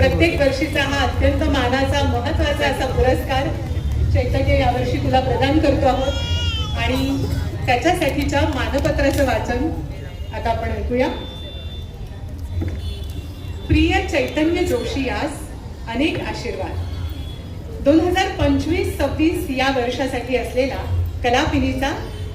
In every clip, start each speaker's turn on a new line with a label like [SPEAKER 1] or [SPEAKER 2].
[SPEAKER 1] प्रत्येक वर्षीचा हा अत्यंत मानाचा महत्वाचा असा पुरस्कार चैतन्य यावर्षी तुला प्रदान करतो आहोत आणि त्याच्यासाठीच्या मानपत्राचं वाचन आता आपण ऐकूया. प्रिय चैतन्य जोशी यास अनेक आशीर्वाद. 2025-26 या वर्षासाठी असलेला कलापिनीचा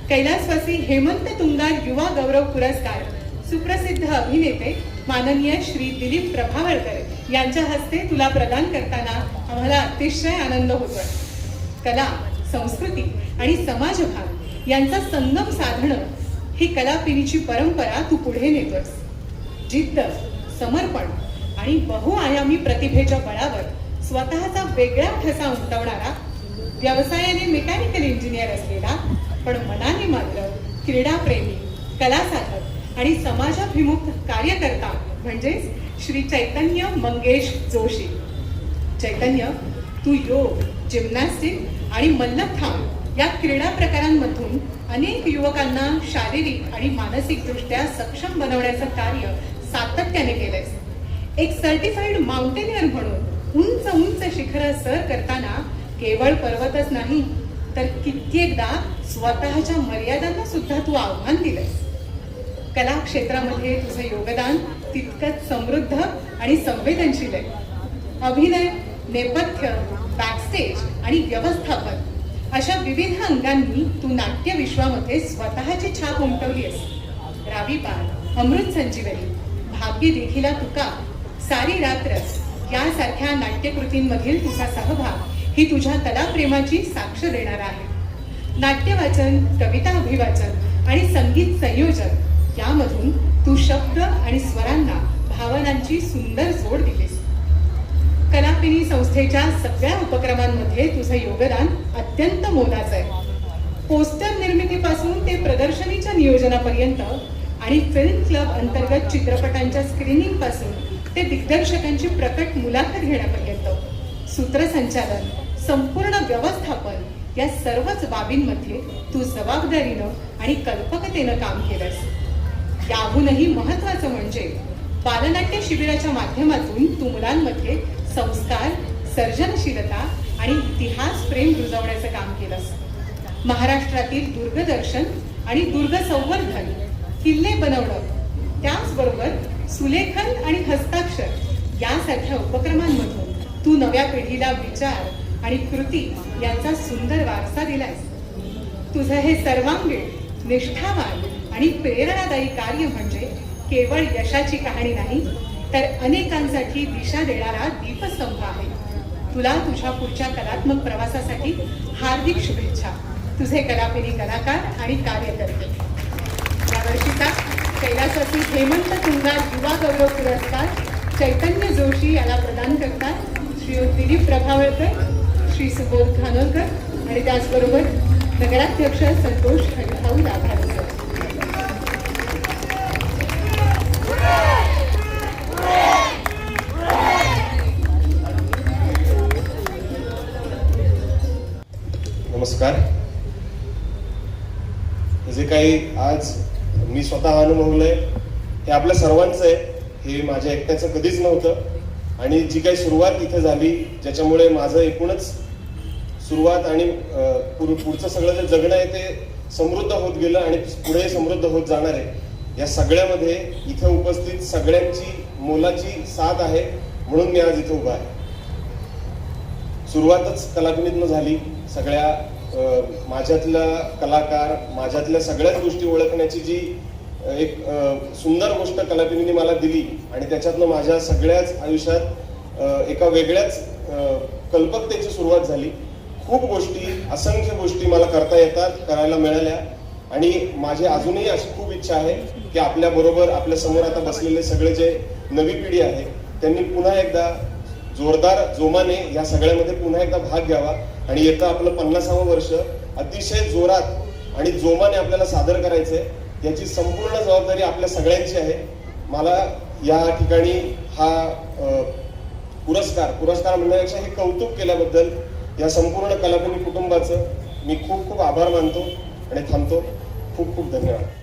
[SPEAKER 1] कैलासवासी हेमंत तुंगार युवा गौरव पुरस्कार सुप्रसिद्ध अभिनेते माननीय श्री दिलीप प्रभावळकर यांच्या हस्ते तुला प्रदान करताना आम्हाला अतिशय आनंद होतोय. कला, संस्कृती आणि समाजभान यांचा संगम साधणं ही कलापिनीची परंपरा तू पुढे नेतोस. जिद्द, समर्पण आणि बहुआयामी प्रतिभेच्या बळावर स्वतःचा वेगळा ठसा उमटवणारा, व्यवसायाने मेकॅनिकल इंजिनियर असलेला पण मनाने मात्र क्रीडाप्रेमी, कलासाधक आणि समाजाभिमुख कार्यकर्ता म्हणजेच श्री चैतन्य मंगेश जोशी. चैतन्य, तू योग, जिम्नॅस्टिक आणि मल्लखांब या क्रीडा प्रकारांमधून अनेक युवकांना शारीरिक आणि मानसिकदृष्ट्या सक्षम बनवण्याचं कार्य सातत्याने केलंयस. एक सर्टिफाईड माउंटेनियर म्हणून उंच उंच शिखर सर करताना केवळ पर्वतच नाही तर कित्येकदा स्वतःच्या मर्यादांना सुद्धा तू आव्हान दिलंयस. कला क्षेत्रामध्ये तुझं योगदान तितकंच समृद्ध आणि संवेदनशील आहे. अभिनय, नेपथ्य, बॅकस्टेज आणि व्यवस्थापन अशा विविध अंगांनी तू नाट्य विश्वामध्ये स्वतःची छाप उमटवली आहेस. रावी पार, अमृत संजीवनी, भाग्य देखीला तुका, सारी रात्र यासारख्या नाट्यकृतींमधील तुझा सहभाग ही तुझ्या कलाप्रेमाची साक्ष देणार आहे. नाट्यवाचन, कविता अभिवाचन आणि संगीत संयोजन यामधून तू शब्द आणि स्वरांना भावनांची सुंदर जोड दिलीस. कलापिनी संस्थेच्या सगळ्या उपक्रमांमध्ये तुझं योगदान अत्यंत मोलाचं आहे. पोस्टर निर्मितीपासून ते प्रदर्शनीच्या नियोजनापर्यंत आणि फिल्म क्लब अंतर्गत चित्रपटांच्या स्क्रीनिंग पासून ते दिग्दर्शकांची प्रकट मुलाखत घेण्यापर्यंत सूत्रसंचालन, संपूर्ण व्यवस्थापन या सर्वच बाबींमध्ये तू जबाबदारीनं आणि कल्पकतेनं काम केलंस. याहूनही महत्वाचं म्हणजे बालनाट्य शिबिराच्या माध्यमातून तू मुलांमध्ये संस्कार, सर्जनशीलता आणि इतिहास प्रेम रुजवण्याचं काम केलंस. महाराष्ट्रातील दुर्गदर्शन आणि दुर्ग संवर्धन, किल्ले बनवणं, त्याचबरोबर सुलेखन आणि हस्ताक्षर यासारख्या उपक्रमांमधून तू नव्या पिढीला विचार आणि कृती यांचा सुंदर वारसा दिलास. तुझं हे सर्वांगीण, निष्ठावान आणि प्रेरणादायी कार्य म्हणजे केवळ यशाची कहाणी नाही तर अनेकांसाठी दिशा देणारा दीपस्तंभ आहे. तुला तुझ्या पुढच्या कलात्मक प्रवासासाठी हार्दिक शुभेच्छा. तुझे कलापिनी कलाकार आणि कार्यकर्ते. यावर्षीचा कैलासवासी हेमंत तुंगार युवा गौरव पुरस्कार चैतन्य जोशी याला प्रदान करतात श्री दिलीप प्रभावळकर, श्री सुबोध खानोलकर आणि त्याचबरोबर नगराध्यक्ष संतोष हरिभाऊ लाभाळकर.
[SPEAKER 2] नमस्कार. जे काही आज मी स्वतः अनुभवलंय हे आपल्या सर्वांचं आहे. हे माझ्या एकट्याचं कधीच नव्हतं आणि जी काही सुरुवात इथे झाली ज्याच्यामुळे माझं एकूणच सुरुवात आणि पुढचं सगळं जे जगणं आहे ते समृद्ध होत गेलं आणि पुढे समृद्ध होत जाणार आहे. या सगळ्यामध्ये इथे उपस्थित सगळ्यांची मोलाची साथ आहे म्हणून मी आज इथे उभा आहे. सुरुवातच कलापिनीतनं झाली. सगळ्या माझ्यातला कलाकार, माझ्यातल्या सगळ्याच गोष्टी ओळखण्याची जी एक सुंदर गोष्ट कलापिनीने मला दिली आणि त्याच्यातनं माझ्या सगळ्याच आयुष्यात एका वेगळ्याच कल्पकतेची सुरुवात झाली. खूप गोष्टी, असंख्य गोष्टी मला करता येतात, करायला मिळाल्या आणि माझी अजूनही अशी खूप इच्छा आहे की आपल्या बरोबर, आपल्या समोर आता बसलेले सगळे जे नवी पिढी आहे त्यांनी पुन्हा एकदा जोरदार जोमाने या सगळ्यामध्ये पुन्हा एकदा भाग घ्यावा आणि येतं आपलं 50वं वर्ष अतिशय जोरात आणि जोमाने आपल्याला सादर करायचंय. याची संपूर्ण जबाबदारी आपल्या सगळ्यांची आहे. मला या ठिकाणी हा पुरस्कार म्हणण्यापेक्षा हे कौतुक केल्याबद्दल या संपूर्ण कलापिनी कुटुंबाचं मी खूप खूप आभार मानतो आणि थांबतो. खूप खूप धन्यवाद.